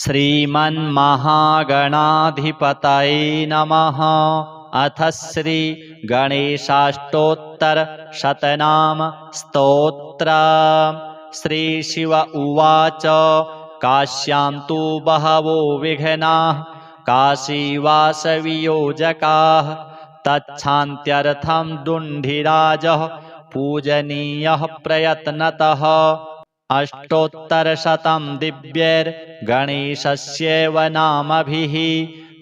श्रीमन्महागणाधिपतये नमः। अथ श्री गणेशाष्टोत्तरशतनाम स्तोत्र। श्रीशिव उवाच। काश्यां तु बहवो विघ्नाः काशीवासवियोजकाः तच्छान्त्यर्थं दुण्डिराजः पूजनीयः प्रयत्नतः। अष्टोत्तरशतं दिव्यैर्गणेशस्यैव नामभिः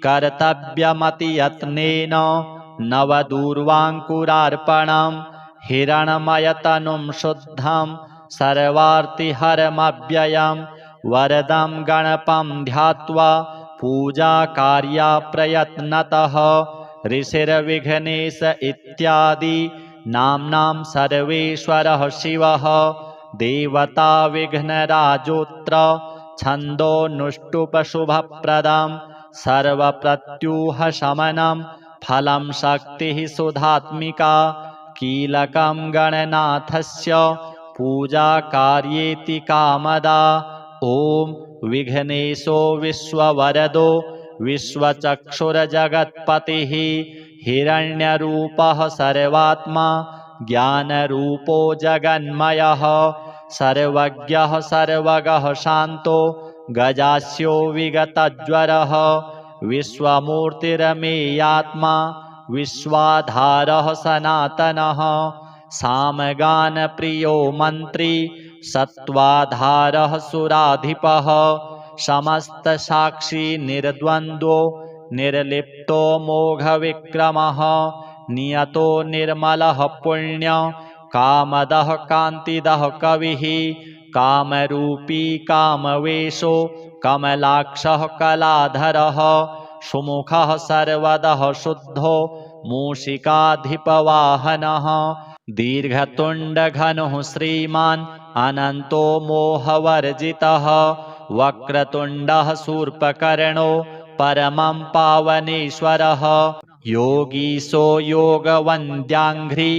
कर्तव्यमतियत्नेन नवदूर्वाङ्कुरार्पणम् हिरण्मयतनुं शुद्धं सर्वार्तिहरमव्ययम् वरदं गणपं ध्यात्वा पूजाकार्या प्रयत्नतः। ऋषिर्विघ्नेश इत्यादि नाम्नां सर्वेश्वरः शिवः देवता विघ्नराजोऽत्र छन्दोनुष्टुप्शुभप्रदं सर्वप्रत्यूहशमनं फलं शक्तिः सुधात्मिका कीलकं गणनाथस्य पूजाकार्येति कामदा। ॐ विघ्नेशो विश्ववरदो विश्वचक्षुर्जगत्पतिः हिरण्यरूपः सर्वात्मा ज्ञानरूपो जगन्मयः सर्वज्ञः सर्वगः शान्तो गजास्यो विगतज्वरः विश्वमूर्तिरमेयात्मा विश्वाधारः सनातनः सामगानप्रियो मन्त्री सत्त्वाधारः सुराधिपः समस्तसाक्षी निर्द्वन्द्वो निर्लिप्तो मोघविक्रमः नियतो निर्मलः पुण्य कामदः कान्तिदः कविः कामरूपी कामवेशो कमलाक्षः कलाधरः सुमुखः सर्वदः शुद्धो मूषिकाधिपवाहनः दीर्घतुण्डघनुः श्रीमान् अनन्तो मोहवर्जितः वक्रतुण्डः शूर्पकर्णो परमं पावनेश्वरः योगीशो योगवन्द्याङ्घ्रि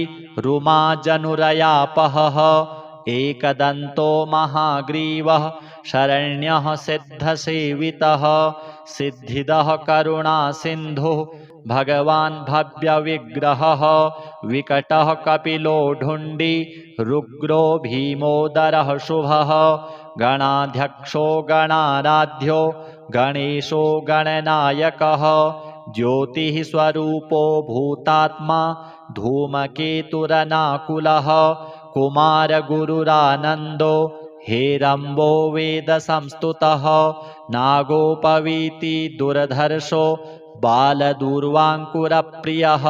रुमाजनुरयापहः एकदन्तो महाग्रीवः शरण्यः सिद्धसेवितः सिद्धिदः करुणासिन्धुः भगवान् भव्यविग्रहः विकटः कपिलो ढुण्डी रुग्रो भीमोदरः शुभः गणाध्यक्षो गणाराध्यो गणेशो गणनायकः ज्योतिः स्वरूपो भूतात्मा धूमकेतुरनाकुलः कुमारगुरुरानन्दो हेरम्बो वेदसंस्तुतः नागोपवीति दुर्धर्षो बालदूर्वाङ्कुरप्रियः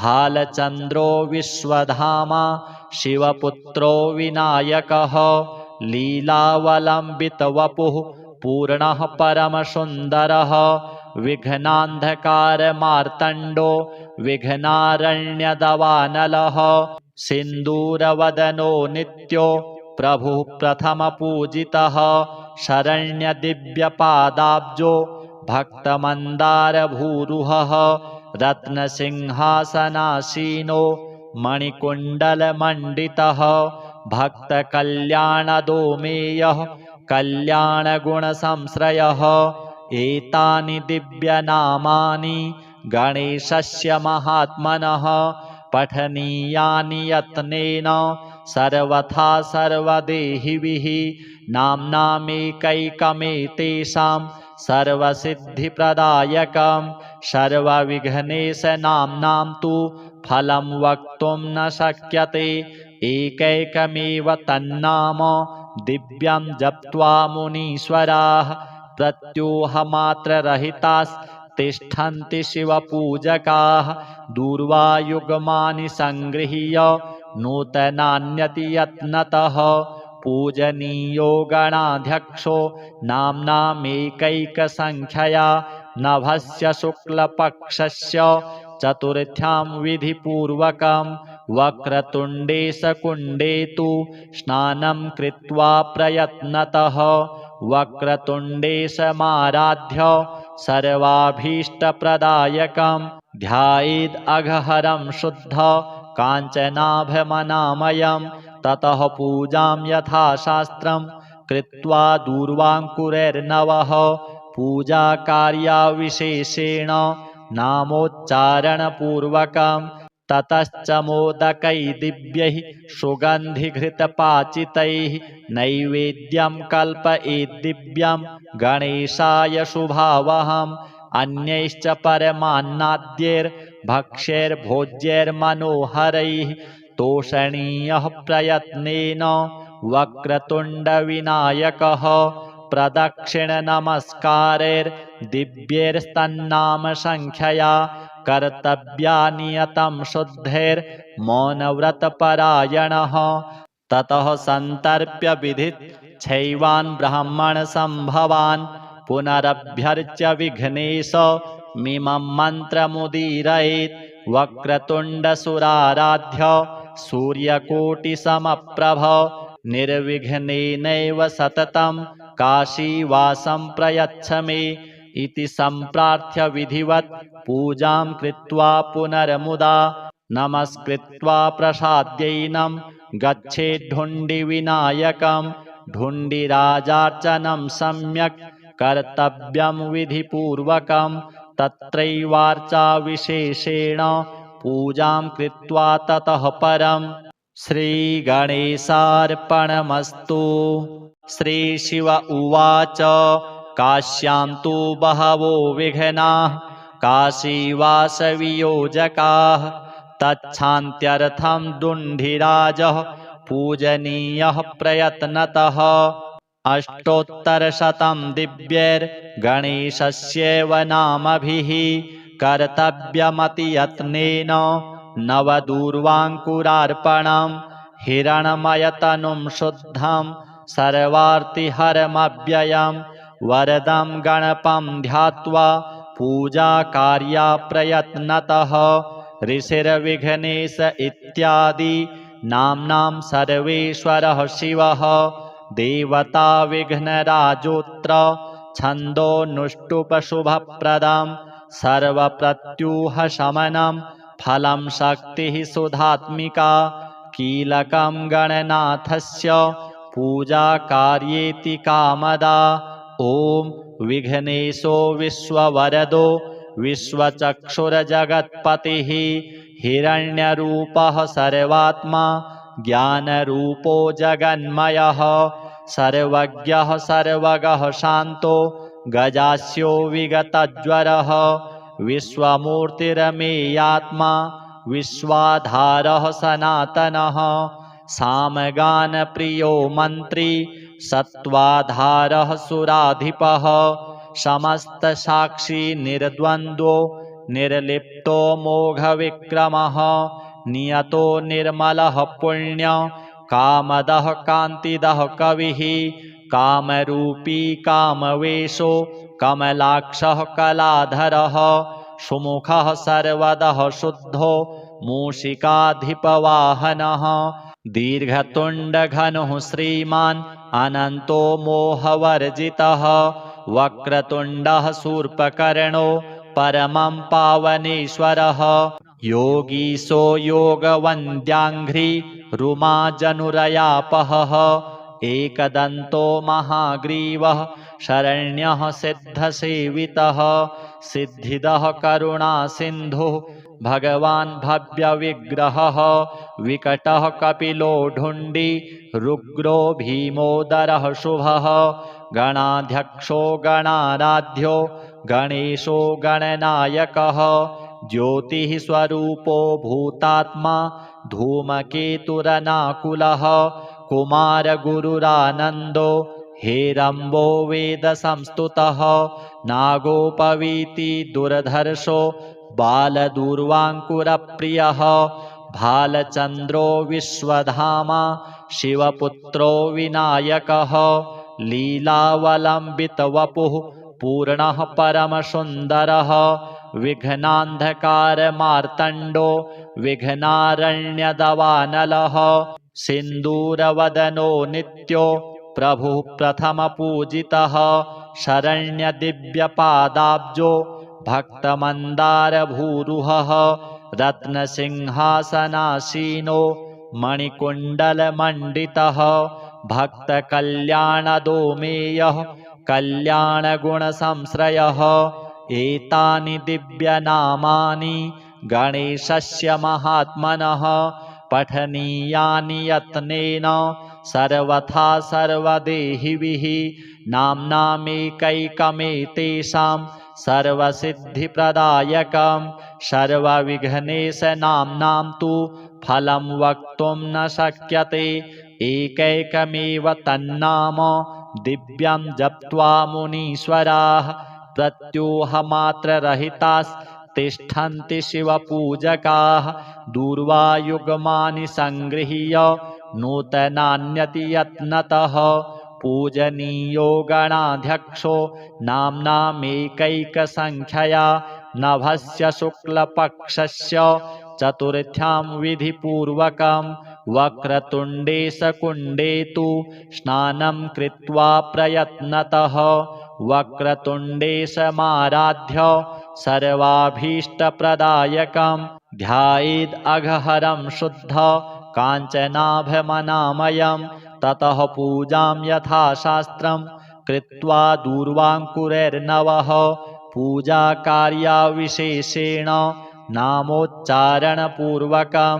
भालचन्द्रो विश्वधामा शिवपुत्रो विनायकः लीलावलम्बितवपुः पूर्णः परमसुन्दरः विघ्नान्धकारमार्तण्डो विघ्नारण्यदवानलः सिन्दूरवदनो नित्यो प्रभुः प्रथमपूजितः शरण्यदिव्यपादाब्जो भक्तमन्दारभूरुहः रत्नसिंहासनासीनो मणिकुण्डलमण्डितः भक्तकल्याणदोमेयः कल्याणगुणसंश्रयः एतानि दिव्यनामानि गणेशस्य महात्मनः पठनीयानि यत्नेन सर्वथा सर्वदेहिभिः नाम्नामेकैकमेतेषां सर्वसिद्धिप्रदायकं सर्वविघ्नेशनाम्नां तु फलं वक्तुं न शक्यते एकैकमेव तन्नाम दिव्यं जप्त्वा मुनीश्वराः प्रत्यूहमात्ररहितास्तिष्ठन्ति शिवपूजकाः दूर्वायुग्मानि सङ्गृह्य नूतनान्यति यत्नतः पूजनीयो गणाध्यक्षो नाम्नामेकैकसङ्ख्यया नभस्य शुक्लपक्षस्य चतुर्थ्यां विधिपूर्वकं वक्रतुण्डे शकुण्डे तु स्नानं कृत्वा प्रयत्नतः वक्रतुण्डे समाराध्य सर्वाभीष्टप्रदायकं ध्यायेद् अघहरं शुद्ध काञ्चनाभमनामयं ततः पूजां यथाशास्त्रं कृत्वा दूर्वाङ्कुरैर्नवः पूजाकार्याविशेषेण नामोच्चारणपूर्वकं ततश्च मोदकै दिव्यैः सुगन्धिघृतपाचितैः नैवेद्यं कल्पयेद्दिव्यं गणेशाय शुभावहम् अन्यैश्च परमान्नाद्यैर्भक्ष्यैर्भोज्यैर्मनोहरैः तोषणीयः प्रयत्नेन वक्रतुण्डविनायकः प्रदक्षिणनमस्कारैर्दिव्यैस्तन्नामसङ्ख्यया कर्तव्या नियतं शुद्धैर्मौनव्रतपरायणः ततः सन्तर्प्य विधिच्छैवान् ब्राह्मणसम्भवान् पुनरभ्यर्च्य विघ्नेश मिमं मन्त्रमुदीरयेत् वक्रतुण्डसुराराध्य सूर्यकोटिसमप्रभ निर्विघ्नेनैव सततं काशीवासं प्रयच्छ मे इति सम्प्रार्थ्य विधिवत् पूजां कृत्वा पुनर्मुदा नमस्कृत्वा प्रसाद्यैनं गच्छेद्धुण्डिविनायकं ढुण्डिराजार्चनं सम्यक् कर्तव्यं विधिपूर्वकं तत्रैवार्चाविशेषेण पूजां कृत्वा ततः परं श्रीगणेशार्पणमस्तु। श्रीशिव उवाच काश्यां तु बहवो विघ्नाः काशीवासवियोजकाः तच्छान्त्यर्थं ढुण्डिराजः पूजनीयः प्रयत्नतः अष्टोत्तरशतं दिव्यैर्गणेशस्यैव नामभिः कर्तव्यमतियत्नेन नवदूर्वाङ्कुरार्पणं हिरण्मयतनुं शुद्धं सर्वार्तिहरमव्ययं वरदं गणपं ध्यात्वा पूजाकार्या प्रयत्नतः ऋषिर्विघ्नेश इत्यादि नाम्नां सर्वेश्वरः शिवः देवता विघ्नराजोऽत्र छन्दोनुष्टुप्शुभप्रदं सर्वप्रत्यूहशमनं फलं शक्तिः सुधात्मिका कीलकं गणनाथस्य पूजाकार्येति कामदा ॐ विघ्नेशो विश्ववरदो विश्वचक्षुर्जगत्पतिः हिरण्यरूपः सर्वात्मा ज्ञानरूपो जगन्मयः सर्वज्ञः सर्वगः शान्तो गजास्यो विगतज्वरः विश्वमूर्तिरमेयात्मा विश्वाधारः सनातनः सामगानप्रियो मन्त्री सत्त्वाधारः सुराधिपः समस्तसाक्षी निर्द्वन्द्वो निर्लिप्तो मोघविक्रमः नियतो निर्मलः पुण्य कामदः कान्तिदः कविः कामरूपी कामवेशो कमलाक्षः कलाधरः सुमुखः सर्वदः शुद्धो मूषिकाधिपवाहनः दीर्घतुण्डघनुः श्रीमान् अनन्तो मोहवर्जितः वक्रतुण्डः शूर्पकर्णो परमं पावनेश्वरः योगीशो योगवन्द्याङ्घ्रि रुमाजनुरयापहः एकदन्तो महाग्रीवः शरण्यः सिद्धसेवितः सिद्धिदः करुणासिन्धुः भगवान् भव्यविग्रहः विकटः कपिलो ढुण्डी रुग्रो भीमोदरः शुभः गणाध्यक्षो गणाराध्यो गणेशो गणनायकः ज्योतिः स्वरूपो भूतात्मा धूमकेतुरनाकुलः कुमारगुरुरानन्दो हेरम्बो वेदसंस्तुतः नागोपवीति दुर्धर्षो बालदूर्वाङ्कुरप्रियः भालचन्द्रो विश्वधामा शिवपुत्रो विनायकः लीलावलम्बितवपुः पूर्णः परमसुन्दरः विघ्नान्धकारमार्तण्डो विघ्नारण्यदवानलः सिन्दूरवदनो नित्यो प्रभुः प्रथमपूजितः शरण्यदिव्यपादाब्जो भक्तमन्दारभूरुहः रत्नसिंहासनासीनो मणिकुण्डलमण्डितः भक्तकल्याणदोमेयः कल्याणगुणसंश्रयः। एतानि दिव्यनामानि गणेशस्य महात्मनः पठनीयानि यत्नेन सर्वथा सर्वदेहिभिः। नाम्नामेकैकमेतेषां सर्वसिद्धिप्रदायकं सर्वविघ्नेशनाम्नां तु फलं वक्तुं न शक्यते। एकैकमेव तन्नाम दिव्यं जप्त्वा मुनीश्वराः प्रत्यूहमात्ररहितास्तिष्ठन्ति शिवपूजकाः। दूर्वायुग्मानि सङ्गृह्य नूतनान्यति यत्नतः पूजनीयो गणाध्यक्षो नाम्नामेकैकसङ्ख्यया। नभस्य शुक्लपक्षस्य चतुर्थ्यां विधिपूर्वकं वक्रतुण्डे सकुण्डे तु स्नानं कृत्वा प्रयत्नतः वक्रतुण्डे समाराध्य सर्वाभीष्टप्रदायकं ध्यायेद् अघहरं शुद्ध काञ्चनाभमनामयम्। ततः पूजां यथाशास्त्रं कृत्वा दूर्वाङ्कुरैर्नवः पूजाकार्यविशेषेण नामोच्चारणपूर्वकं।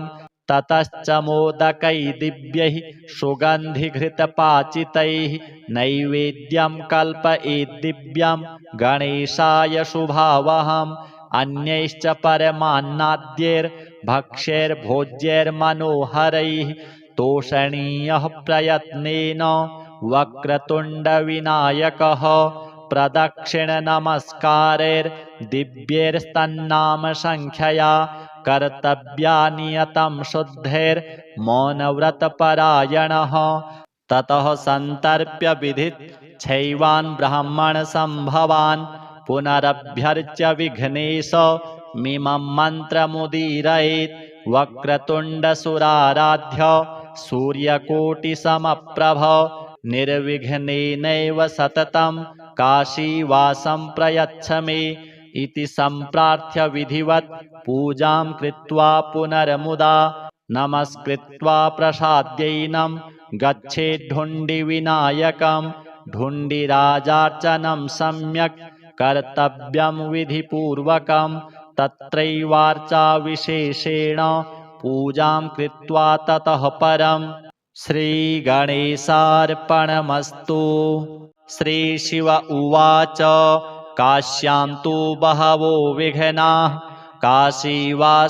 ततश्च मोदकै दिव्यैः सुगन्धिघृतपाचितैः नैवेद्यं कल्पयेद्दिव्यं गणेशाय शुभावहम्। अन्यैश्च परमान्नाद्यैर्भक्ष्यैर्भोज्यैर्मनोहरैः तोषणीयः प्रयत्नेन वक्रतुण्डविनायकः। प्रदक्षिणनमस्कारैर्दिव्यैस्तन्नामसङ्ख्यया कर्तव्या नियतं शुद्धैर्मौनव्रतपरायणः। ततः सन्तर्प्य विधिच्छैवान् ब्राह्मणसम्भवान् पुनरभ्यर्च्य विघ्नेशमिमं मन्त्रमुदीरयेत्। वक्रतुण्डसुराराध्य सूर्यकोटिसमप्रभ निर्विघ्नेनैव सततं काशीवासं प्रयच्छ मे इति सम्प्रार्थ्य विधिवत् पूजां कृत्वा पुनर्मुदा नमस्कृत्वा प्रसाद्यैनं गच्छेद्धुण्डिविनायकं। ढुण्डिराजार्चनं सम्यक् कर्तव्यं विधिपूर्वकं। तत्रैवार्चाविशेषेण पूजां कृत्वा ततः परं श्रीगणेशार्पणमस्तु। श्रीशिव उवाच काश्यां तु बहवो विघ्नाः काशीवासवियोजकाः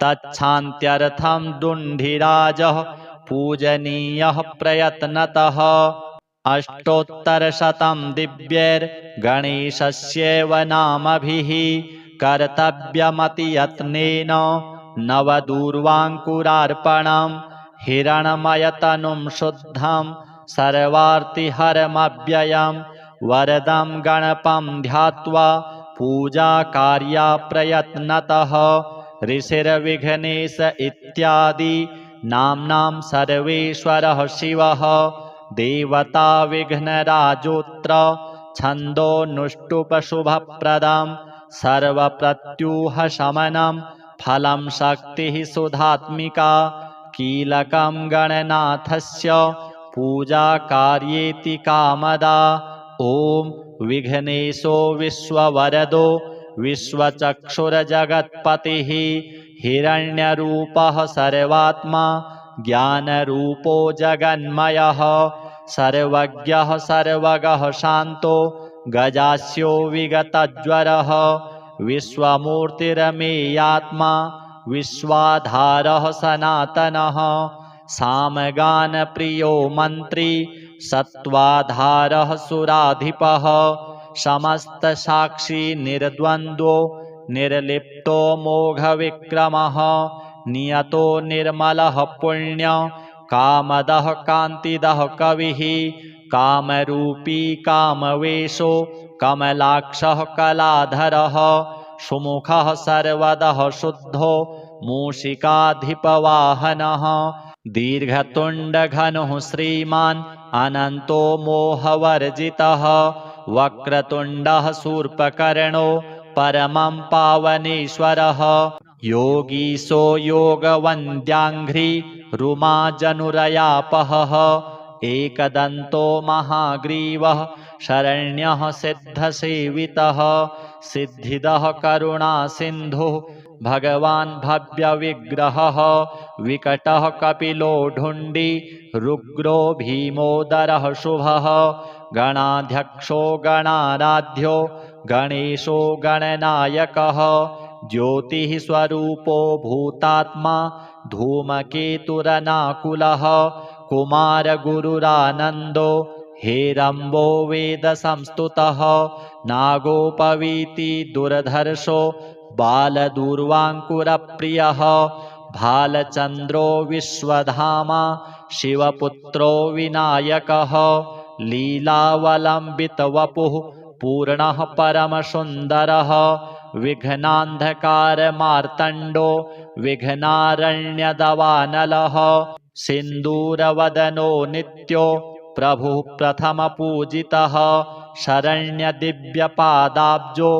तच्छान्त्यर्थं दुण्डिराजः पूजनीयः प्रयत्नतः। अष्टोत्तरशतं दिव्यैर्गणेशस्यैव नामभिः कर्तव्यमतियत्नेन नवदूर्वाङ्कुरार्पणं। हिरण्मयतनुं शुद्धं सर्वार्तिहरमव्ययं वरदं गणपं ध्यात्वा पूजाकार्या प्रयत्नतः। ऋषिर्विघ्नेश इत्यादि नाम्नां सर्वेश्वरः शिवः देवता विघ्नराजोऽत्र छन्दोनुष्टुप्शुभप्रदं सर्वप्रत्यूहशमनं फलं शक्तिः सुधात्मिका। कीलकं गणनाथस्य पूजाकार्येति कामदा। ॐ विघ्नेशो विश्ववरदो विश्वचक्षुर्जगत्पतिः हिरण्यरूपः सर्वात्मा ज्ञानरूपो जगन्मयः सर्वज्ञः सर्वगः शान्तो गजास्यो विगतज्वरः विश्वमूर्तिरमेयात्मा विश्वाधारः सनातनः सामगानप्रियो मन्त्री सत्त्वाधारः सुराधिपः समस्तसाक्षी निर्द्वन्द्वो निर्लिप्तो मोघविक्रमः नियतो निर्मलः पुण्य कामदः कान्तिदः कविः कामरूपी कामवेशो कमलाक्षः कलाधरः सुमुखः सर्वदः शुद्धो मूषिकाधिपवाहनः दीर्घतुण्डघनुः श्रीमान् अनन्तो मोहवर्जितः वक्रतुण्डः शूर्पकर्णो परमं पावनेश्वरः योगीशो योगवन्द्याङ्घ्रि रुमाजनुरयापहः एकदन्तो महाग्रीवः शरण्यः सिद्धसेवितः सिद्धिदः करुणासिन्धुः भगवान् भव्यविग्रहः विकटः कपिलो ढुण्डी रुग्रो भीमोदरः शुभः गणाध्यक्षो गणाराध्यो गणेशो गणनायकः ज्योतिः स्वरूपो भूतात्मा धूमकेतुरनाकुलः कुमारगुरुरानन्दो हेरम्बो वेदसंस्तुतः नागोपवीति दुर्धर्षो बालदूर्वाङ्कुरप्रियः भालचन्द्रो विश्वधामा शिवपुत्रो विनायकः लीलावलम्बितवपुः पूर्णः परमसुन्दरः विघ्नान्धकारमार्तण्डो विघ्नारण्यदवानलः सिन्दूरवदनो नित्यो प्रभुः प्रथमपूजितः शरण्यदिव्यपादाब्जो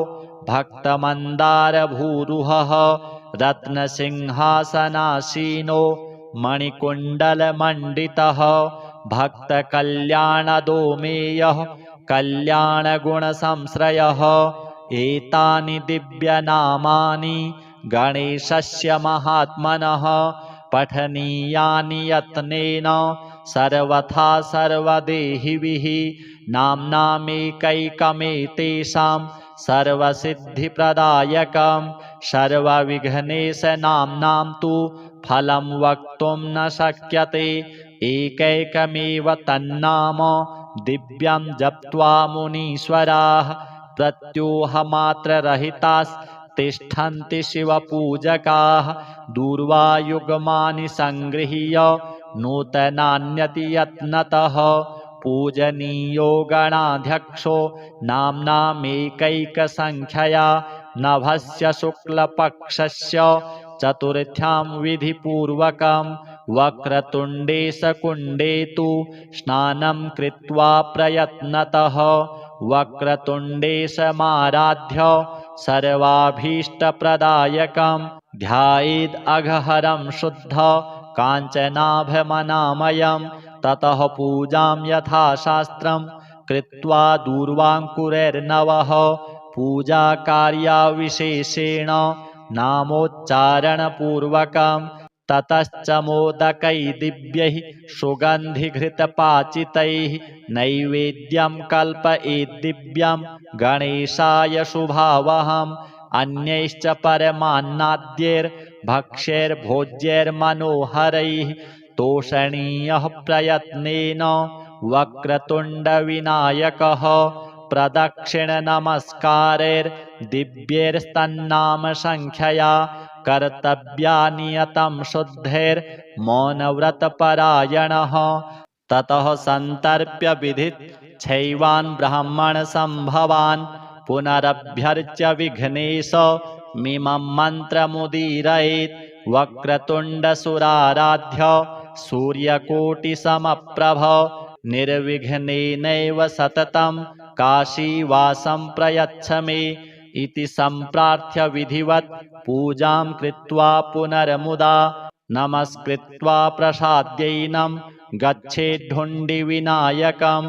भक्तमन्दारभूरुहः रत्नसिंहासनासीनो मणिकुण्डलमण्डितः भक्तकल्याणदोमेयः कल्याणगुणसंश्रयः एतानि दिव्यनामानि गणेशस्य महात्मनः पठनीयानि यत्नेन सर्वथा सर्वदेहिभिः नाम्नामेकैकमेतेषां सर्वसिद्धिप्रदायकं सर्वविघ्नेशनाम्नां तु फलं वक्तुं न शक्यते एकैकमेव तन्नाम दिव्यं जप्त्वा मुनीश्वराः प्रत्यूहमात्ररहितास्तिष्ठन्ति शिवपूजकाः दूर्वायुग्मानि सङ्गृह्य नूतनान्यति यत्नतः पूजनीयो गणाध्यक्षो नाम्नामेकैकसङ्ख्यया नभस्य शुक्लपक्षस्य चतुर्थ्यां विधिपूर्वकं वक्रतुण्डे शकुण्डे तु स्नानं कृत्वा प्रयत्नतः वक्रतुण्डे समाराध्य सर्वाभीष्टप्रदायकं ध्यायेद् अघहरं शुद्ध काञ्चनाभमनामयं ततः पूजां यथाशास्त्रं कृत्वा दूर्वाङ्कुरैर्नवः पूजाकार्यविशेषेण नामोच्चारणपूर्वकं ततश्च मोदकैः दिव्यैः सुगन्धिघृतपाचितैः नैवेद्यं कल्पयेद्दिव्यं गणेशाय शुभावहम् अन्यैश्च परमान्नाद्यैर्भक्ष्यैर्भोज्यैर्मनोहरैः तोषणीयः प्रयत्नेन वक्रतुण्डविनायकः प्रदक्षिणनमस्कारैर्दिव्यैस्तन्नामसङ्ख्यया कर्तव्यानियतं शुद्धैर्मौनव्रतपरायणः ततः सन्तर्प्य विधिच्छैवान् ब्राह्मणसम्भवान् पुनरभ्यर्च्य विघ्नेश मिमं मन्त्रमुदीरयेत् वक्रतुण्डसुराराध्य सूर्यकोटिसमप्रभ निर्विघ्नेनैव सततं काशीवासं प्रयच्छ मे इति सम्प्रार्थ्य विधिवत् पूजां कृत्वा पुनर्मुदा नमस्कृत्वा प्रसाद्यैनं गच्छेद्धुण्डिविनायकं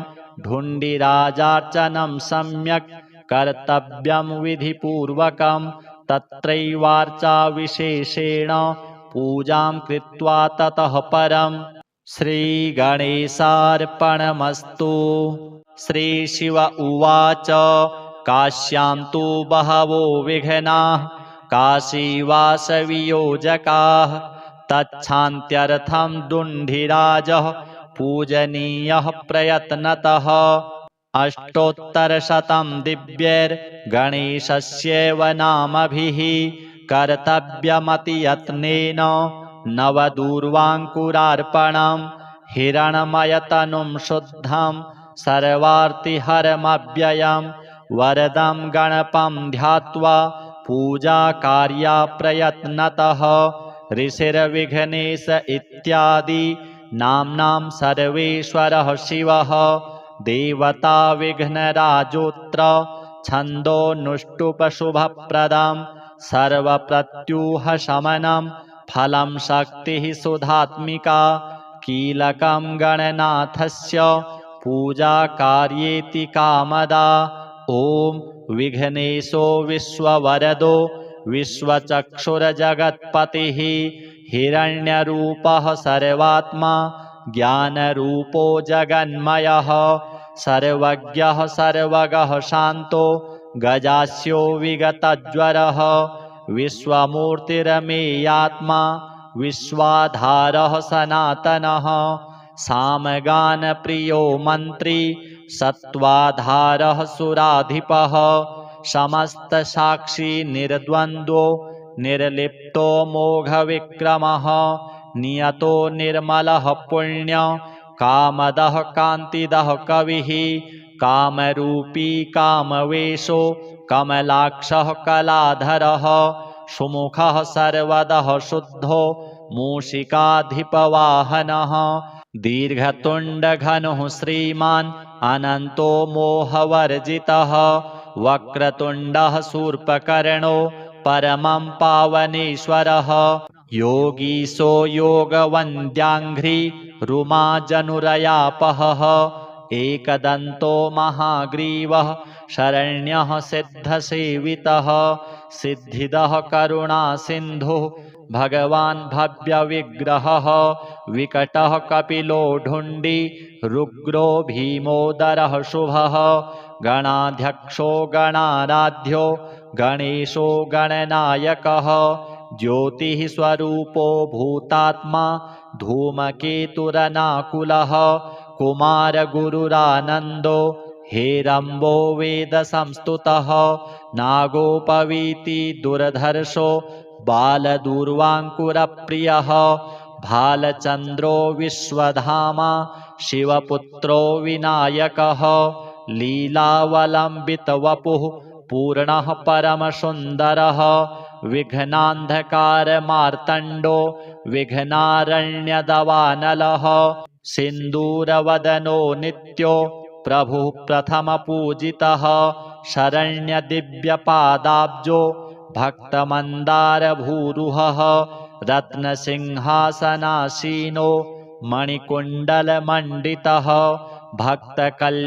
ढुण्डिराजार्चनं सम्यक् कर्तव्यं विधिपूर्वकं तत्रैवार्चाविशेषेण पूजां कृत्वा ततः परं श्रीगणेशार्पणमस्तु। श्रीशिव उवाच काश्यां तु बहवो विघ्नाः काशीवासवियोजकाः तच्छान्त्यर्थं ढुण्डिराजः पूजनीयः प्रयत्नतः अष्टोत्तरशतं दिव्यैर्गणेशस्यैव नामभिः कर्तव्यमतियत्नेन नवदूर्वाङ्कुरार्पणं हिरण्मयतनुं शुद्धं सर्वार्तिहरमव्ययं वरदं गणपं ध्यात्वा पूजाकार्या प्रयत्नतः ऋषिर्विघ्नेश इत्यादि नाम्नां सर्वेश्वरः शिवः देवता विघ्नराजोऽत्र छन्दोनुष्टुपशुभप्रदं सर्वप्रत्यूहशमनं फलं शक्तिः सुधात्मिका कीलकं गणनाथस्य पूजाकार्येति कामदा ॐ विघ्नेशो विश्ववरदो विश्वचक्षुर्जगत्पतिः हिरण्यरूपः सर्वात्मा ज्ञानरूपो जगन्मयः सर्वज्ञः सर्वगः शान्तो गजास्यो विगतज्वरः विश्वमूर्तिरमेयात्मा विश्वाधारः सनातनः सामगानप्रियो मन्त्री सत्त्वाधारः सुराधिपः समस्तसाक्षी निर्द्वन्द्वो निर्लिप्तो मोघविक्रमः नियतो निर्मलः पुण्य कामदः कान्तिदः कविः कामरूपी कामवेशो कमलाक्षः कलाधरः सुमुखः सर्वदः शुद्धो मूषिकाधिपवाहनः दीर्घतुण्डघनुः श्रीमान् अनन्तो मोहवर्जितः वक्रतुण्डः शूर्पकर्णो परमं पावनेश्वरः योगीशो योगवन्द्याङ्घ्रि रुमाजनुरयापहः एकदन्तो महाग्रीवः शरण्यः सिद्धसेवितः सिद्धिदः करुणासिन्धुः भगवान् भव्यविग्रहः विकटः कपिलो ढुण्डी रुग्रो भीमोदरः शुभः गणाध्यक्षो गणाराध्यो गणेशो गणनायकः ज्योतिः स्वरूपो भूतात्मा धूमकेतुरनाकुलः कुमारगुरुरानन्दो हेरम्बो वेदसंस्तुतः नागोपवीति दुर्धर्षो बालदूर्वाङ्कुरप्रियः भालचन्द्रो विश्वधामा शिवपुत्रो विनायकः लीलावलम्बितवपुः पूर्णः परमसुन्दरः विघ्नान्धकारमार्तण्डो विघ्नारण्यदवानलः सिन्दूरवदनो नित्यो प्रभुः प्रथमपूजितः शरण्यदिव्यपादाब्जो भक्तमन्दारभूरुहः रत्नसिंहासनासीनो मणिकुण्डलमण्डितः भक्तकल्याणदोमेयः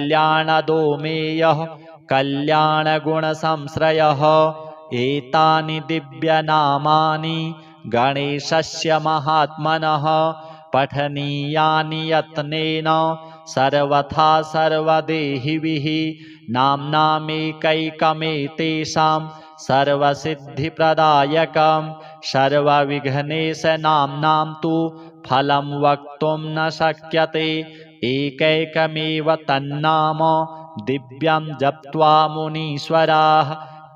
कल्याणगुणसंश्रयः एतानि दिव्यनामानि गणेशस्य महात्मनः पठनीयानि यत्नेन सर्वथा सर्वदेहिभिः नाम्नामेकैकमेतेषां सर्वसिद्धिप्रदायकं सर्वविघ्नेशनाम्नां तु फलं वक्तुं न शक्यते एकैकमेव तन्नाम दिव्यं जप्त्वा मुनीश्वराः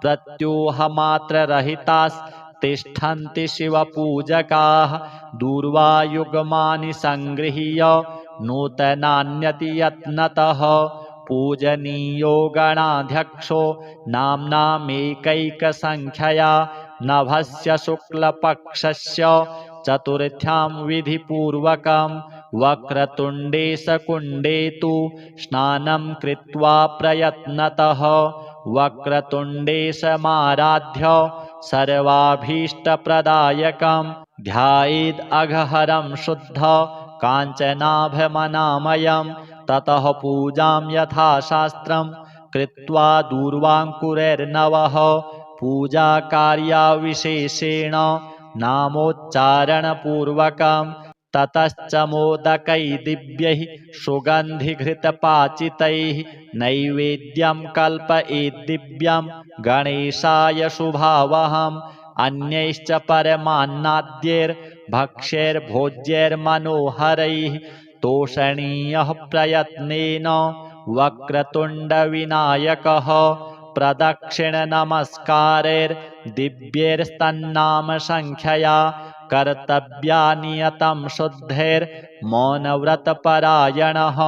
प्रत्यूहमात्ररहितास्तिष्ठन्ति शिवपूजकाः दूर्वायुग्मानि सङ्गृह्य नूतनान्यति यत्नतः पूजनीयो गणाध्यक्षो नाम्नामेकैकसङ्ख्यया नभस्य शुक्लपक्षस्य चतुर्थ्यां विधिपूर्वकं वक्रतुण्डे शकुण्डे तु स्नानं कृत्वा प्रयत्नतः वक्रतुण्डे समाराध्य सर्वाभीष्टप्रदायकं ध्यायेद् अघहरं शुद्ध काञ्चनाभमनामयं ततः पूजां यथाशास्त्रं कृत्वा दूर्वाङ्कुरैर्नवः पूजाकार्यविशेषेण नामोच्चारणपूर्वकं ततश्च मोदकै दिव्यैः सुगन्धिघृतपाचितैः नैवेद्यं कल्पयेद्दिव्यं गणेशाय शुभावहम् अन्यैश्च परमान्नाद्यैर्भक्ष्यैर्भोज्यैर्मनोहरैः तोषणीयः प्रयत्नेन वक्रतुण्डविनायकः प्रदक्षिणनमस्कारैर्दिव्यैस्तन्नामसङ्ख्यया कर्तव्या नियतं शुद्धैर्मौनव्रतपरायणः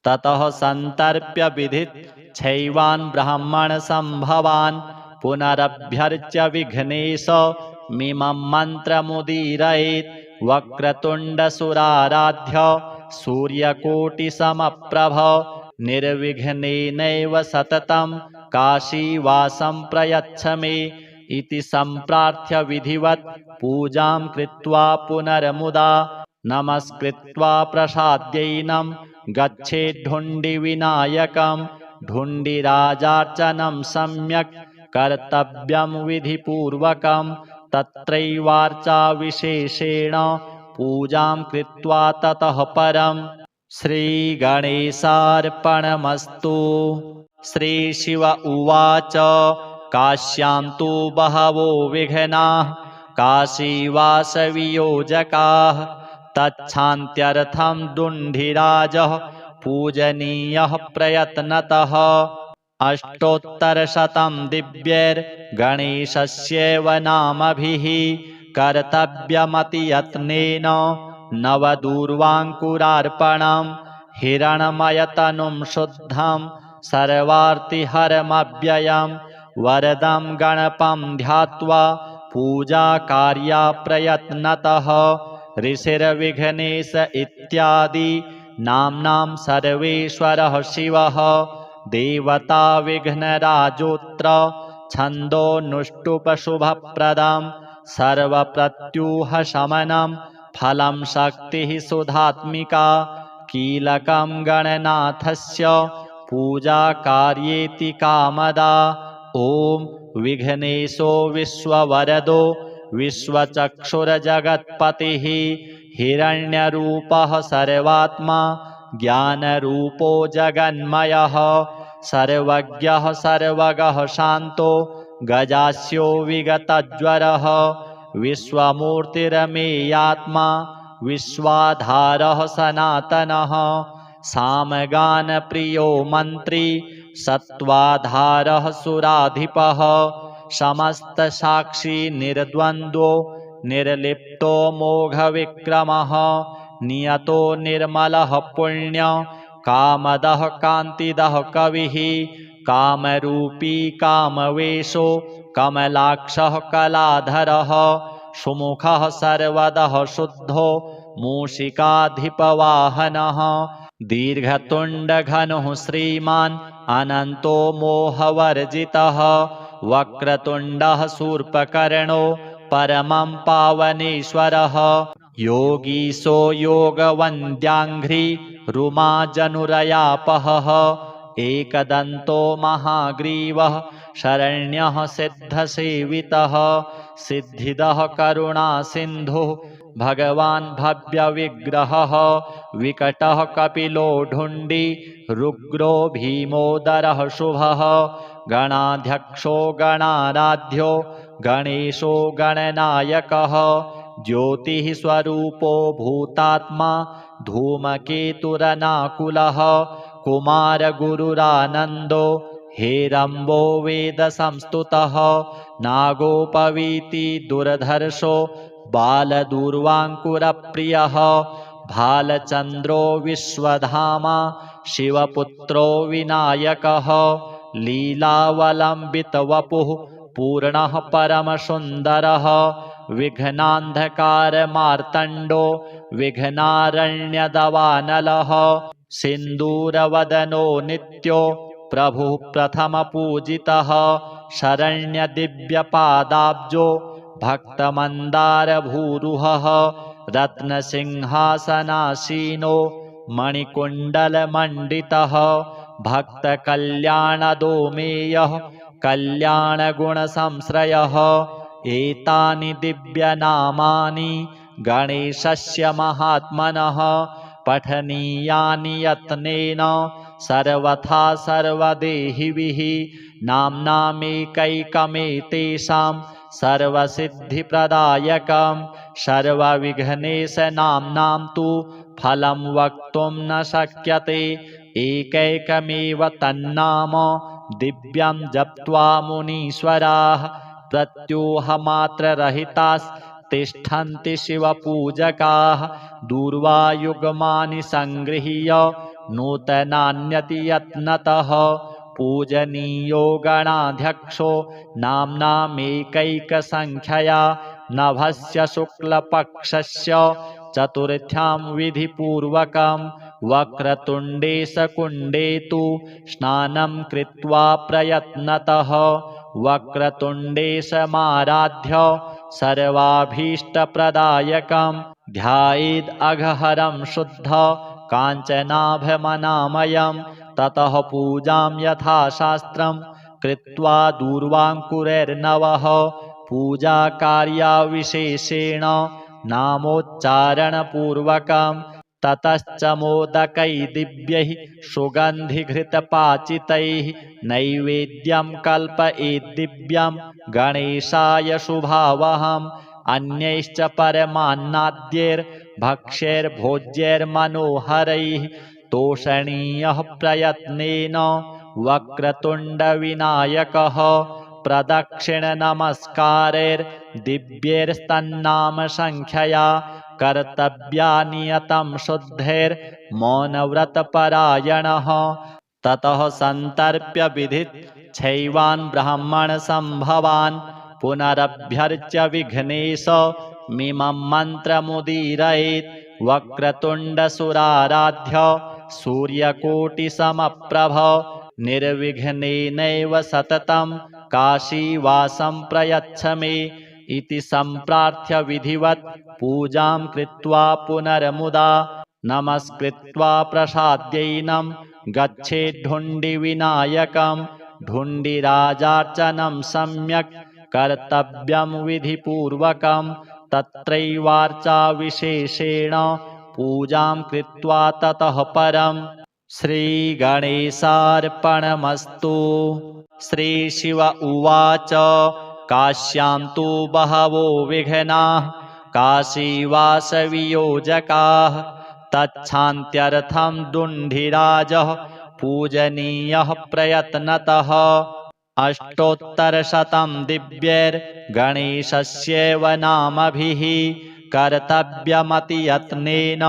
ततः सन्तर्प्य विधिच्छैवान् ब्राह्मणसम्भवान् पुनरभ्यर्च्य विघ्नेशमिमं मन्त्रमुदीरयेत् वक्रतुण्डसुराराध्य सूर्यकोटिसमप्रभ निर्विघ्नेनैव सततं काशीवासं प्रयच्छ मे इति सम्प्रार्थ्य विधिवत् पूजां कृत्वा पुनर्मुदा नमस्कृत्वा प्रसाद्यैनं गच्छेद्धुण्डिविनायकं ढुण्डिराजार्चनं सम्यक् कर्तव्यं विधिपूर्वकं तत्रैवार्चा विशेषेण पूजां कृत्वा ततः परम् श्रीगणेशार्पणमस्तु। श्रीशिव उवाच काश्यां तु बहवो विघ्नाः काशीवासवियोजकाः तच्छान्त्यर्थं दुण्डिराजः पूजनीयः प्रयत्नतः अष्टोत्तरशतं दिव्यैर्गणेशस्यैव नामभिः कर्तव्यमतियत्नेन नवदूर्वाङ्कुरार्पणं हिरण्मयतनुं शुद्धं सर्वार्तिहरमव्ययं वरदं गणपं ध्यात्वा पूजाकार्या प्रयत्नतः ऋषिर्विघ्नेश इत्यादि नाम्नां सर्वेश्वरः शिवः देवता विघ्नराजोऽत्र छन्दोनुष्टुपशुभप्रदं सर्वप्रत्यूहशमनं फलं शक्तिः सुधात्मिका कीलकं गणनाथस्य पूजाकार्येति कामदा ॐ विघ्नेशो विश्ववरदो विश्वचक्षुर्जगत्पतिः हिरण्यरूपः सर्वात्मा ज्ञानरूपो जगन्मयः सर्वज्ञः सर्वगः शान्तो गजास्यो विगतज्वरः विश्वमूर्तिरमेयात्मा विश्वाधारः सनातनः सामगानप्रियो मन्त्री सत्त्वाधारः सुराधिपः समस्तसाक्षी निर्द्वन्द्वो निर्लिप्तो मोघविक्रमः नियतो निर्मलः पुण्य कामदः कान्तिदः कविः कामरूपी कामवेशो कमलाक्षः कलाधरः सुमुखः सर्वदः शुद्धो मूषिकाधिपवाहनः दीर्घतुण्डघनुः श्रीमान् अनन्तो मोहवर्जितः वक्रतुण्डः शूर्पकर्णो परमं पावनेश्वरः योगीशो योगवन्द्याङ्घ्रि रुमाजनुरयापहः एकदन्तो महाग्रीवः शरण्यः सिद्धसेवितः सिद्धिदः करुणासिन्धुः भगवान् भव्यविग्रहः विकटः कपिलो ढुण्डी रुग्रो भीमोदरः शुभः गणाध्यक्षो गणाराध्यो गणेशो गणनायकः ज्योतिः स्वरूपो भूतात्मा धूमकेतुरनाकुलः कुमारगुरुरानन्दो हेरम्बो वेदसंस्तुतः नागोपवीति दुर्धर्षो बालदूर्वाङ्कुरप्रियः भालचन्द्रो विश्वधामा शिवपुत्रो विनायकः लीलावलम्बितवपुः पूर्णः परमसुन्दरः विघ्नान्धकारमार्तण्डो विघ्नारण्यदवानलः सिन्दूरवदनो नित्यो प्रभुः प्रथमपूजितः शरण्यदिव्यपादाब्जो भक्तमन्दारभूरुहः रत्नसिंहासनासीनो मणिकुण्डलमण्डितः भक्तकल्याणदोमेयः कल्याणगुणसंश्रयः एतानि दिव्यनामानि गणेशस्य महात्मनः पठनीयानि यत्नेन सर्वथा सर्वदेहिभिः नाम्नामेकैकमेतेषां सर्वसिद्धिप्रदायकं सर्वविघ्नेशनाम्नां तु फलं वक्तुं न शक्यते एकैकमेव तन्नाम दिव्यं जप्त्वा मुनीश्वराः प्रत्यूहमात्ररहितास्तिष्ठन्ति शिवपूजकाः दूर्वायुग्मानि सङ्गृह्य नूतनान्यति यत्नतः पूजनीयो गणाध्यक्षो नाम्नामेकैकसङ्ख्यया नभस्य शुक्लपक्षस्य चतुर्थ्यां विधिपूर्वकं वक्रतुण्डे शकुण्डे तु स्नानं कृत्वा प्रयत्नतः वक्रतुण्डेशमाराध्य सर्वाभीष्टप्रदायकं ध्यायेद् अघहरं शुद्ध काञ्चनाभमनामयं ततः पूजां यथाशास्त्रं कृत्वा दूर्वाङ्कुरैर्नवः पूजाकार्यविशेषेण नामोच्चारणपूर्वकं ततश्च मोदकै दिव्यैः सुगन्धिघृतपाचितैः नैवेद्यं कल्पयेद् दिव्यं गणेशाय शुभावहम् अन्यैश्च परमान्नाद्यैर्भक्ष्यैर्भोज्यैर्मनोहरैः तोषणीयः प्रयत्नेन वक्रतुण्डविनायकः प्रदक्षिणनमस्कारैर्दिव्यैस्तन्नामसङ्ख्यया कर्तव्यानियतं शुद्धैर्मौनव्रतपरायणः ततः सन्तर्प्य विधिच्छैवान् ब्राह्मणसम्भवान् पुनरभ्यर्च्य विघ्नेशमिमं मन्त्रमुदीरयेत् वक्रतुण्डसुराराध्य सूर्यकोटिसमप्रभ निर्विघ्नेनैव सततं काशीवासं प्रयच्छ मे इति सम्प्रार्थ्य विधिवत् पूजां कृत्वा पुनर्मुदा नमस्कृत्वा प्रसाद्यैनं गच्छेद्धुण्डिविनायकं ढुण्डिराजार्चनं सम्यक् कर्तव्यं विधिपूर्वकं तत्रैवार्चाविशेषेण पूजां कृत्वा ततः परं श्रीगणेशार्पणमस्तु। श्रीशिव उवाच काश्यां तु बहवो विघ्नाः काशीवासवियोजकाः तच्छान्त्यर्थं दुण्डिराजः पूजनीयः प्रयत्नतः अष्टोत्तरशतं दिव्यैर्गणेशस्यैव नामभिः कर्तव्यमतियत्नेन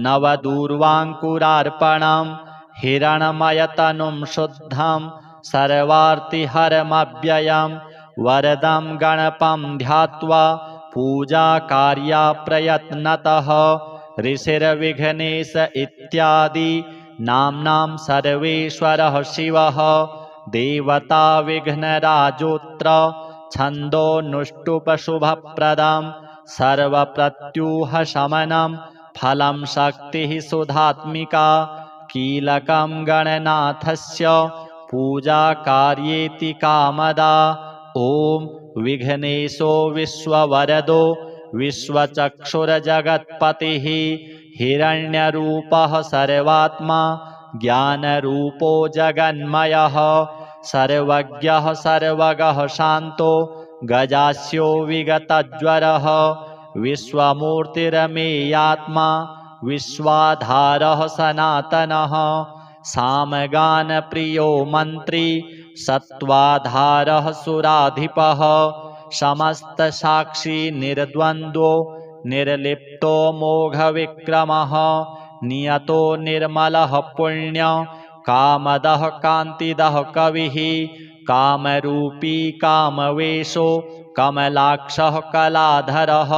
नवदूर्वाङ्कुरार्पणं हिरण्मयतनुं शुद्धं सर्वार्तिहरमव्ययं वरदं गणपं ध्यात्वा पूजाकार्या प्रयत्नतः ऋषिर्विघ्नेश इत्यादि नाम्नां सर्वेश्वरः शिवः देवता विघ्नराजोऽत्र छन्दोनुष्टुपशुभप्रदं सर्वप्रत्यूहशमनं फलं शक्तिः सुधात्मिका कीलकं गणनाथस्य पूजाकार्येति कामदा ॐ विघ्नेशो विश्ववरदो विश्वचक्षुर्जगत्पतिः हिरण्यरूपः सर्वात्मा ज्ञानरूपो जगन्मयः सर्वज्ञः सर्वगः शान्तो गजास्यो विगतज्वरः विश्वमूर्तिरमेयात्मा विश्वाधारः सनातनः सामगानप्रियो मन्त्री सत्त्वाधारः सुराधिपः समस्तसाक्षी निर्द्वन्द्वो निर्लिप्तो मोघविक्रमः नियतो निर्मलः पुण्य कामदः कान्तिदः कविः कामरूपी कामवेशो कमलाक्षः कलाधरः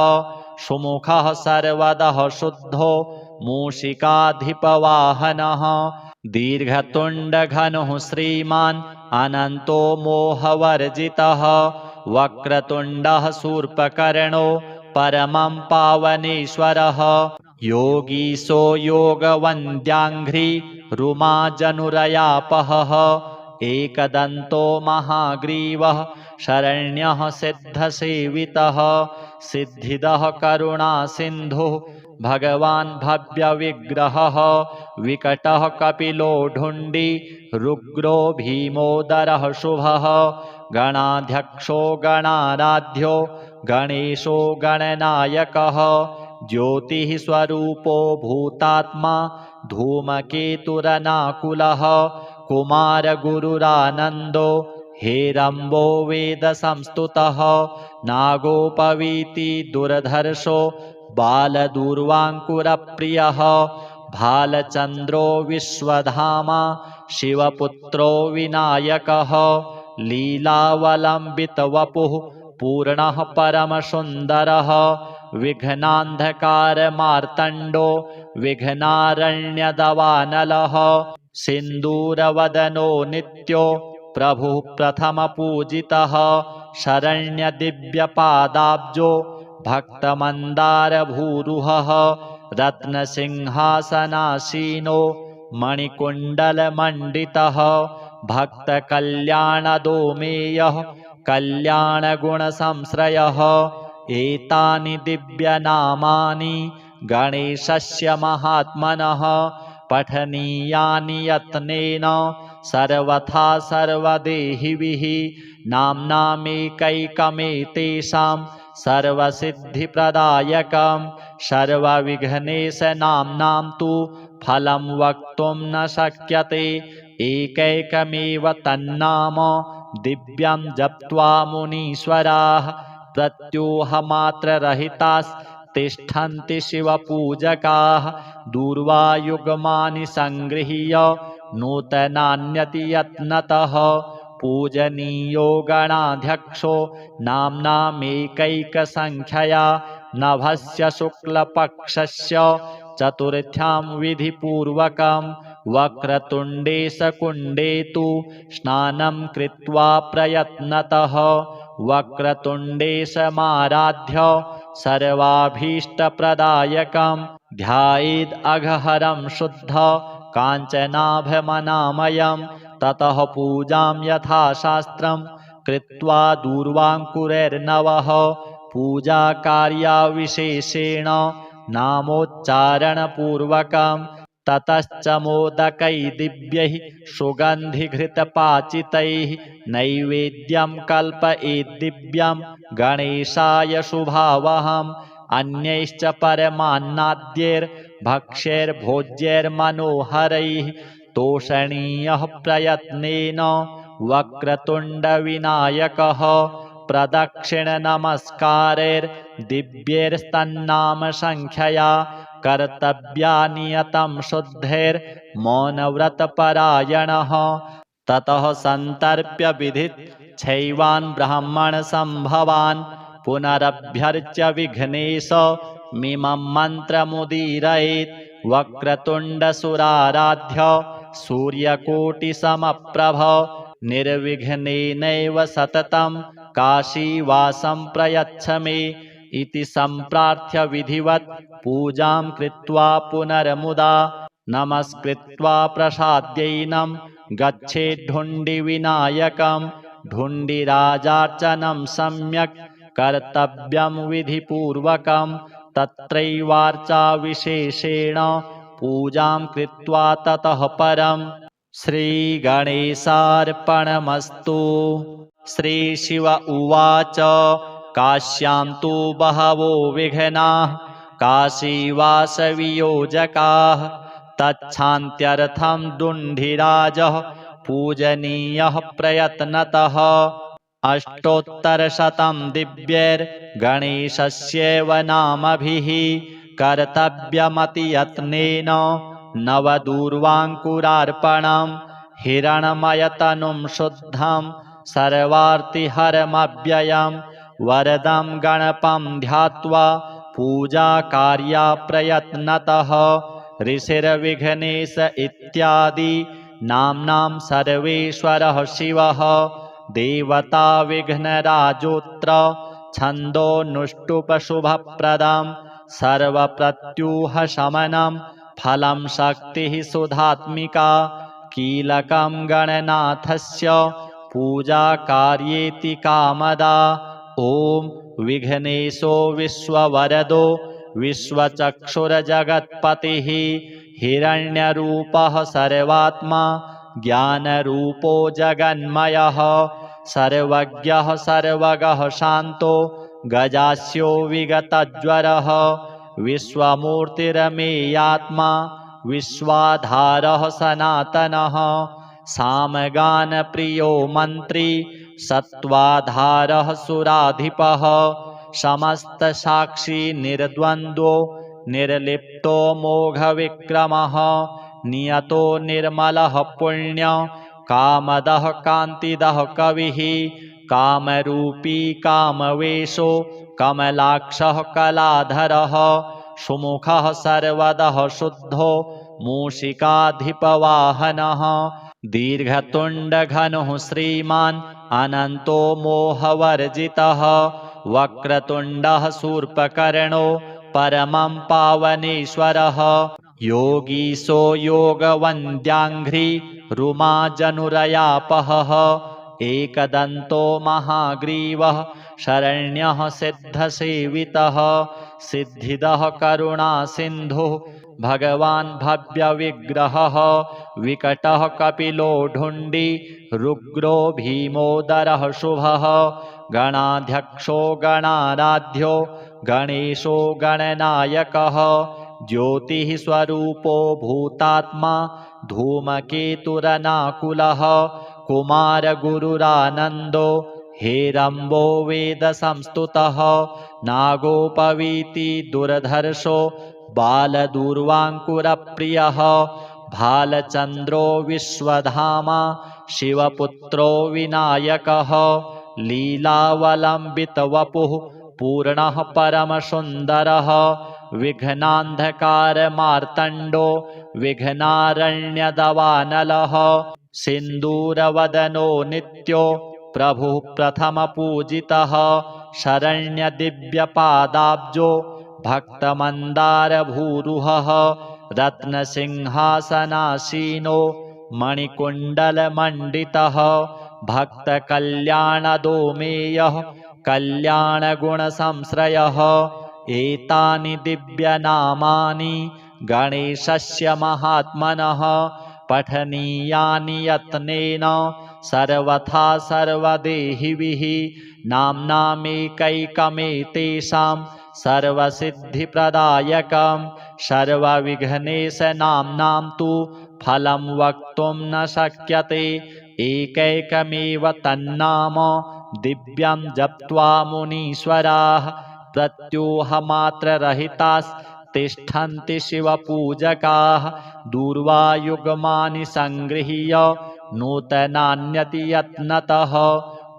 सुमुखः सर्वदः शुद्धो मूषिकाधिपवाहनः दीर्घतुण्डघनुः श्रीमान् अनन्तो मोहवर्जितः वक्रतुण्डः शूर्पकर्णो परमं पावनेश्वरः योगीशो योगवन्द्याङ्घ्रि रुमाजनुरयापहः एकदन्तो महाग्रीवः शरण्यः सिद्धसेवितः सिद्धिदः करुणासिन्धुः भगवान् भव्यविग्रहः विकटः कपिलो ढुण्डी रुग्रो भीमोदरः शुभः गणाध्यक्षो गणाराध्यो गणेशो गणनायकः ज्योतिः स्वरूपो भूतात्मा धूमकेतुरनाकुलः कुमारगुरुरानन्दो हेरम्बो वेदसंस्तुतः नागोपवीति दुर्धर्षो बालदूर्वाङ्कुरप्रियः भालचन्द्रो विश्वधामा शिवपुत्रो विनायकः लीलावलम्बितवपुः पूर्णः परमसुन्दरः विघ्नान्धकारमार्तण्डो विघ्नारण्यदवानलः सिन्दूरवदनो नित्यो प्रभुः प्रथमपूजितः शरण्यदिव्यपादाब्जो भक्तमन्दारभूरुहः रत्नसिंहासनासीनो मणिकुण्डलमण्डितः भक्तकल्याणदोमेयः कल्याणगुणसंश्रयः एतानि दिव्यनामानि गणेशस्य महात्मनः पठनीयानि यत्नेन सर्वथा सर्वदेहिभिः नाम्नामेकैकमेतेषां सर्वसिद्धिप्रदायकं सर्वविघ्नेशनाम्नां तु फलं वक्तुं न शक्यते एकैकमेव तन्नाम दिव्यं जप्त्वा मुनीश्वराः प्रत्यूहमात्ररहितास्तिष्ठन्ति शिवपूजकाः दूर्वायुग्मानि सङ्गृह्य नूतनान्यति यत्नतः पूजनीयो गणाध्यक्षो नाम्नामेकैकसङ्ख्यया नभस्य शुक्लपक्षस्य चतुर्थ्यां विधिपूर्वकं वक्रतुण्डे सकुण्डे तु स्नानं कृत्वा प्रयत्नतः वक्रतुण्डे समाराध्य सर्वाभीष्टप्रदायकं ध्यायेदघहरं शुद्ध काञ्चनाभमनामयं ततः पूजां यथाशास्त्रं कृत्वा दूर्वाङ्कुरैर्नवः पूजाकार्यविशेषेण नामोच्चारणपूर्वकं ततश्च मोदकै दिव्यैः सुगन्धिघृतपाचितैः नैवेद्यं कल्पयेद्दिव्यं गणेशाय शुभावहम् अन्यैश्च परमान्नाद्यैर्भक्ष्यैर्भोज्यैर्मनोहरैः तोषणीयः प्रयत्नेन वक्रतुण्डविनायकः प्रदक्षिणनमस्कारैर्दिव्यैस्तन्नामसङ्ख्यया कर्तव्यानियतं शुद्धैर्मौनव्रतपरायणः ततः सन्तर्प्य विधिच्छैवान् ब्राह्मणसम्भवान् पुनरभ्यर्च्य विघ्नेश मिमं मन्त्रमुदीरयेत् वक्रतुण्डसुराराध्य सूर्यकोटिसमप्रभ निर्विघ्नेनैव सततं काशीवासं प्रयच्छ मे इति सम्प्रार्थ्य विधिवत् पूजां कृत्वा पुनर्मुदा नमस्कृत्वा प्रसाद्यैनं गच्छेद्धुण्डिविनायकं ढुण्डिराजार्चनं सम्यक् कर्तव्यं विधिपूर्वकं तत्रैवार्चाविशेषेण पूजां कृत्वा ततः परं श्रीगणेशार्पणमस्तु। श्रीशिव उवाच काश्यां तु बहवो विघ्नाः काशीवासवियोजकाः तच्छान्त्यर्थं दुण्डिराजः पूजनीयः प्रयत्नतः अष्टोत्तरशतं दिव्यैर्गणेशस्यैव नामभिः कर्तव्यमतियत्नेन नवदूर्वाङ्कुरार्पणं हिरण्मयतनुं शुद्धं सर्वार्तिहरमव्ययं वरदं गणपं ध्यात्वा पूजाकार्या प्रयत्नतः ऋषिर्विघ्नेश इत्यादि नाम्नां सर्वेश्वरः शिवः देवता विघ्नराजोऽत्र छन्दोनुष्टुपशुभप्रदं सर्वप्रत्यूहशमनं फलं शक्तिः सुधात्मिका कीलकं गणनाथस्य पूजाकार्येति कामदा ॐ विघ्नेशो विश्ववरदो विश्वचक्षुर्जगत्पतिः हिरण्यरूपः सर्वात्मा ज्ञानरूपो जगन्मयः सर्वज्ञः सर्वगः शान्तो गजास्यो विगतज्वरः विश्वमूर्तिरमेयात्मा विश्वाधारः सनातनः सामगानप्रियो मन्त्री सत्त्वाधारः सुराधिपः समस्तसाक्षी निर्द्वन्द्वो निर्लिप्तो मोघविक्रमः नियतो निर्मलः पुण्य कामदः कान्तिदः कविः कामरूपी कामवेशो कमलाक्षः कलाधरः सुमुखः सर्वदः शुद्धो मूषिकाधिपवाहनः दीर्घतुण्डघनुः श्रीमान् अनन्तो मोहवर्जितः वक्रतुण्डः शूर्पकर्णो परमं पावनेश्वरः योगीशो योगवन्द्याङ्घ्रि रुमाजनुरयापहः एकदन्तो महाग्रीवः शरण्यः सिद्धसेवितः सिद्धिदः करुणासिन्धुः भगवान् भव्यविग्रहः विकटः कपिलो ढुण्डी रुग्रो भीमोदरः शुभः गणाध्यक्षो गणाराध्यो गणेशो गणनायकः ज्योतिः स्वरूपो भूतात्मा धूमकेतुरनाकुलः कुमारगुरुरानन्दो हेरम्बो वेदसंस्तुतः नागोपवीति दुर्धर्षो बालदूर्वाङ्कुरप्रियः भालचन्द्रो विश्वधामा शिवपुत्रो विनायकः लीलावलम्बितवपुः पूर्णः परमसुन्दरः विघ्नान्धकारमार्तण्डो विघ्नारण्यदवानलः सिन्दूरवदनो नित्यो प्रभुः प्रथमपूजितः शरण्यदिव्यपादाब्जो भक्तमन्दारभूरुहः रत्नसिंहासनासीनो मणिकुण्डलमण्डितः भक्तकल्याणदोमेयः कल्याणगुणसंश्रयः एतानि दिव्यनामानि गणेशस्य महात्मनः पठनीयानि यत्नेन सर्वथा सर्वदेहिभिः नाम्नामेकैकमेतेषां सर्वसिद्धिप्रदायकं सर्वविघ्नेशनाम्नां तु फलं वक्तुं न शक्यते एकैकमेव तन्नाम दिव्यं जप्त्वा मुनीश्वराः प्रत्यूहमात्ररहितास्तिष्ठन्ति शिवपूजकाः दूर्वायुग्मानि सङ्गृह्य नूतनान्यति यत्नतः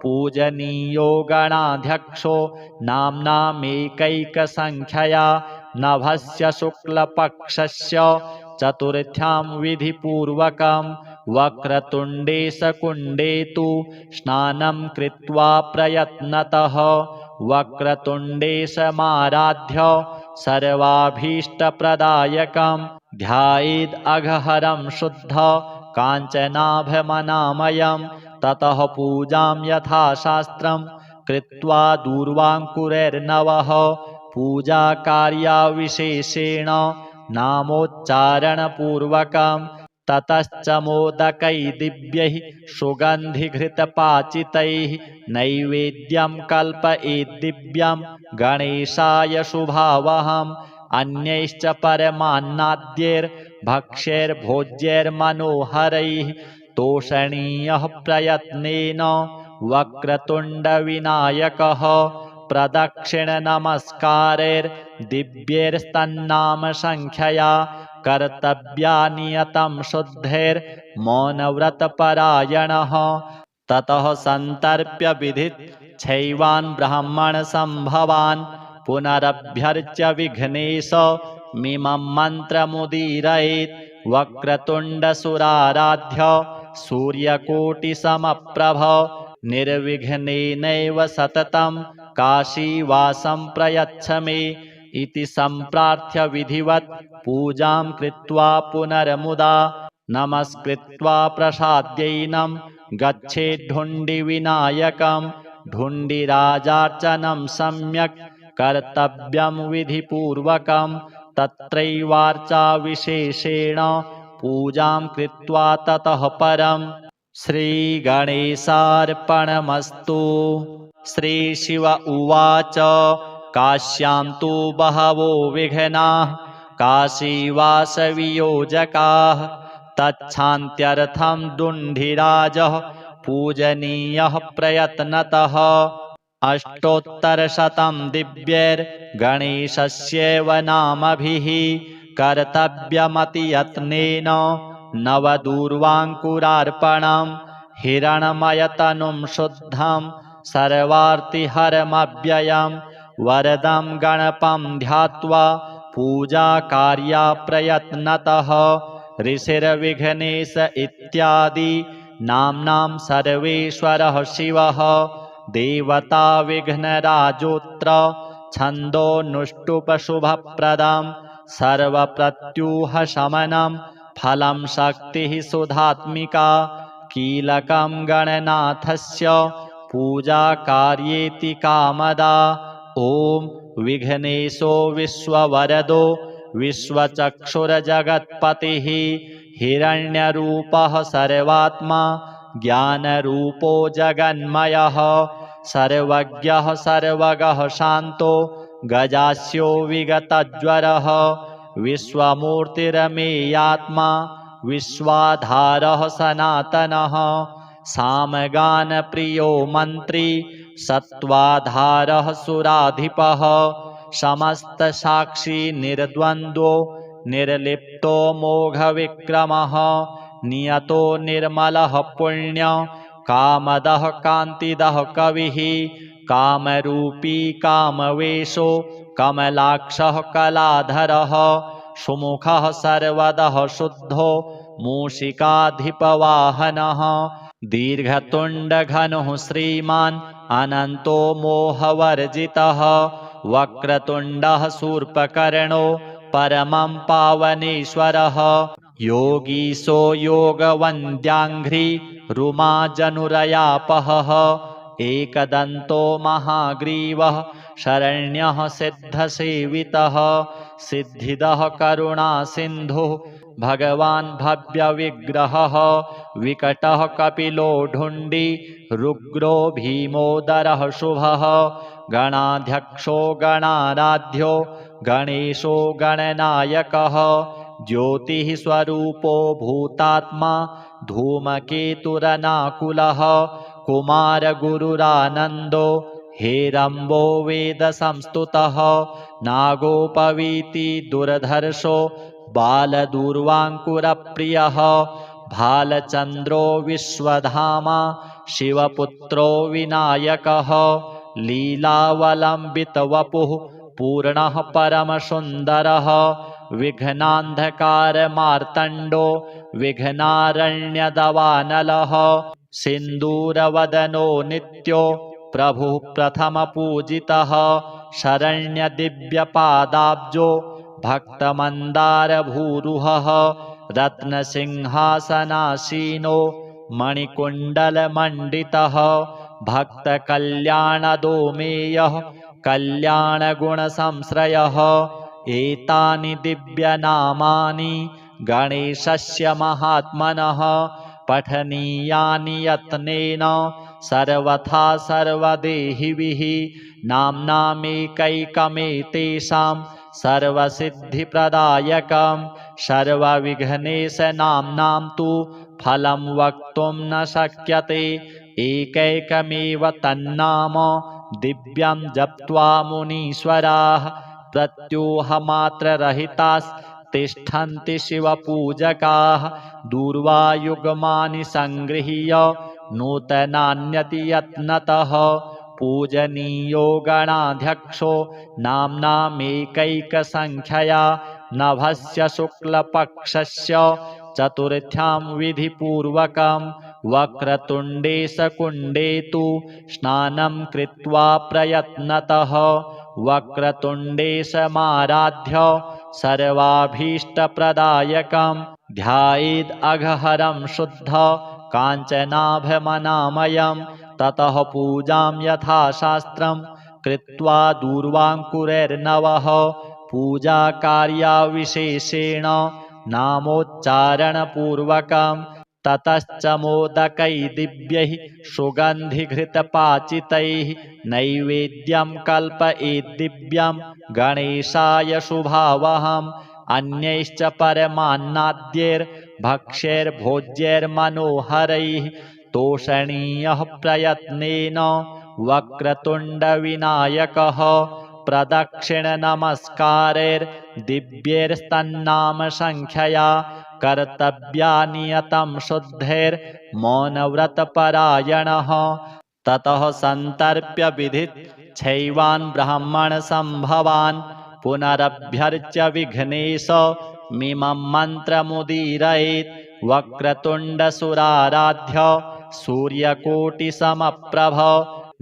पूजनीयो गणाध्यक्षो नाम्नामेकैकसङ्ख्यया नभस्य शुक्लपक्षस्य चतुर्थ्यां विधिपूर्वकं वक्रतुण्डे शकुण्डे तु स्नानं कृत्वा प्रयत्नतः वक्रतुण्डे समाराध्य सर्वाभीष्टप्रदायकं ध्यायेद् अघहरं शुद्ध काञ्चनाभमनामयं ततः पूजां यथाशास्त्रं कृत्वा दूर्वाङ्कुरैर्नवः पूजाकार्यविशेषेण नामोच्चारणपूर्वकं ततश्च मोदकै दिव्यैः सुगन्धिघृतपाचितैः नैवेद्यं कल्पयेद्दिव्यं गणेशाय शुभावहम् अन्यैश्च परमान्नाद्यैर्भक्ष्यैर्भोज्यैर्मनोहरैः तोषणीयः प्रयत्नेन वक्रतुण्डविनायकः प्रदक्षिणनमस्कारैर्दिव्यैस्तन्नामसङ्ख्यया कर्तव्या नियतं शुद्धैर्मौनव्रतपरायणः ततः सन्तर्प्य विधिच्छैवान् ब्राह्मणसम्भवान् पुनरभ्यर्च्य विघ्नेशमिमं मन्त्रमुदीरयेत् वक्रतुण्डसुराराध्य सूर्यकोटिसमप्रभ निर्विघ्नेनैव सततं काशीवासं प्रयच्छ मे इति सम्प्रार्थ्य विधिवत् पूजां कृत्वा पुनर्मुदा नमस्कृत्वा प्रसाद्यैनं गच्छेद्धुण्डिविनायकं ढुण्डिराजार्चनं सम्यक् कर्तव्यं विधिपूर्वकं तत्रैवार्चाविशेषेण पूजां कृत्वा ततः परं श्रीगणेशार्पणमस्तु। श्रीशिव उवाच काश्यां तु बहवो विघ्नाः काशीवासवियोजकाः तच्छान्त्यर्थं ढुण्डिराजः पूजनीयः प्रयत्नतः अष्टोत्तरशतं दिव्यैर्गणेशस्यैव नामभिः कर्तव्यमतियत्नेन नवदूर्वाङ्कुरार्पणं हिरण्मयतनुं शुद्धं सर्वार्तिहरमव्ययं वरदं गणपं ध्यात्वा पूजाकार्या प्रयत्नतः ऋषिर्विघ्नेश इत्यादि नाम्नां सर्वेश्वरः शिवः देवता विघ्नराजोऽत्र छन्दोनुष्टुप्शुभप्रदं सर्वप्रत्यूहशमनं फलं शक्तिः सुधात्मिका कीलकं गणनाथस्य पूजा कार्येति कामदा ॐ विघ्नेशो विश्ववरदो विश्वचक्षुर्जगत्पतिः हिरण्यरूपः सर्वात्मा ज्ञानरूपो जगन्मयः सर्वज्ञः सर्वगः शान्तो गजास्यो विगतज्वरः विश्वमूर्तिरमेयात्मा विश्वाधारः सनातनः सामगानप्रियो मन्त्री सत्त्वाधारः सुराधिपः समस्तसाक्षी निर्द्वन्द्वो निर्लिप्तो मोघविक्रमः नियतो निर्मलः पुण्य कामदः कान्तिदः कविः कामरूपी कामवेशो कमलाक्षः कलाधरः सुमुखः सर्वदः शुद्धो मूषिकाधिपवाहनः दीर्घतुण्डघनुः श्रीमान् अनन्तो मोहवर्जितः वक्रतुण्डः शूर्पकर्णो परमं पावनेश्वरः योगीशो योगवन्द्याङ्घ्रि रुमाजनुरयापहः एकदन्तो महाग्रीवः शरण्यः सिद्धसेवितः सिद्धिदः करुणासिन्धुः भगवान् भव्यविग्रहः विकटः कपिलो ढुण्डी रुग्रो भीमोदरः शुभः गणाध्यक्षो गणाराध्यो गणेशो गणनायकः ज्योतिः स्वरूपो भूतात्मा धूमकेतुरनाकुलः कुमारगुरुरानन्दो हेरम्बो वेदसंस्तुतः नागोपवीति दुर्धर्षो बालदूर्वाङ्कुरप्रियः भालचन्द्रो विश्वधामा शिवपुत्रो विनायकः लीलावलम्बितवपुः पूर्णः परमसुन्दरः विघ्नान्धकारमार्तण्डो विघ्नारण्यदवानलः सिन्दूरवदनो नित्यो प्रभुः प्रथमपूजितः शरण्यदिव्यपादाब्जो भक्तमन्दारभूरुहः रत्नसिंहासनासीनो मणिकुण्डलमण्डितः भक्तकल्याणदोमेयः कल्याणगुणसंश्रयः एतानि दिव्यनामानि गणेशस्य महात्मनः पठनीयानि यत्नेन सर्वथा सर्वदेहिभिः नाम्नामेकैकमेतेषां सर्वसिद्धिप्रदायकं सर्वविघ्नेशनाम्नां तु फलं वक्तुं न शक्यते एकैकमेव तन्नाम दिव्यं जप्त्वा मुनीश्वराः प्रत्यूहमात्ररहितास्तिष्ठन्ति शिवपूजकाः दूर्वायुग्मानि सङ्गृह्य नूतनान्यति यत्नतः पूजनीयो गणाध्यक्षो नाम्नामेकैकसङ्ख्यया नभस्य शुक्लपक्षस्य चतुर्थ्यां विधिपूर्वकं वक्रतुण्डे शकुण्डे तु स्नानं कृत्वा प्रयत्नतः वक्रतुण्डे समाराध्य सर्वाभीष्टप्रदायकं ध्यायेद् अघहरं शुद्ध काञ्चनाभमनामयं ततः पूजां यथाशास्त्रं कृत्वा दूर्वाङ्कुरैर्नवः पूजाकार्यविशेषेण नामोच्चारणपूर्वकं ततश्च मोदकैः दिव्यैः सुगन्धिघृतपाचितैः नैवेद्यं कल्पयेद्दिव्यं गणेशाय शुभावहम् अन्यैश्च परमान्नाद्यैर्भक्ष्यैर्भोज्यैर्मनोहरैः तोषणीयः प्रयत्नेन वक्रतुण्डविनायकः प्रदक्षिणनमस्कारैर्दिव्यैस्तन्नामसङ्ख्यया कर्तव्या नियतं शुद्धैर्मौनव्रतपरायणः ततः सन्तर्प्य विधिच्छैवान् ब्राह्मणसम्भवान् पुनरभ्यर्च्य विघ्नेश मिमं मन्त्रमुदीरयेत् वक्रतुण्डसुराराध्य सूर्यकोटिसमप्रभ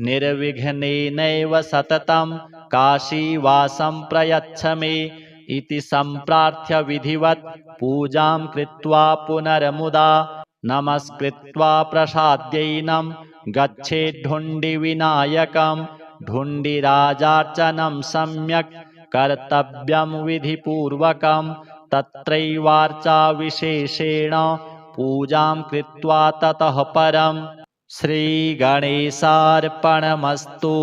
निर्विघ्नेनैव सततं काशीवासं प्रयच्छ मे इति सम्प्रार्थ्य विधिवत् पूजां कृत्वा पुनर्मुदा नमस्कृत्वा प्रसाद्यैनं गच्छेद्धुण्डिविनायकं ढुण्डिराजार्चनं सम्यक् कर्तव्यं विधिपूर्वकं तत्रैवार्चाविशेषेण पूजां कृत्वा ततः परं श्रीगणेशार्पणमस्तु।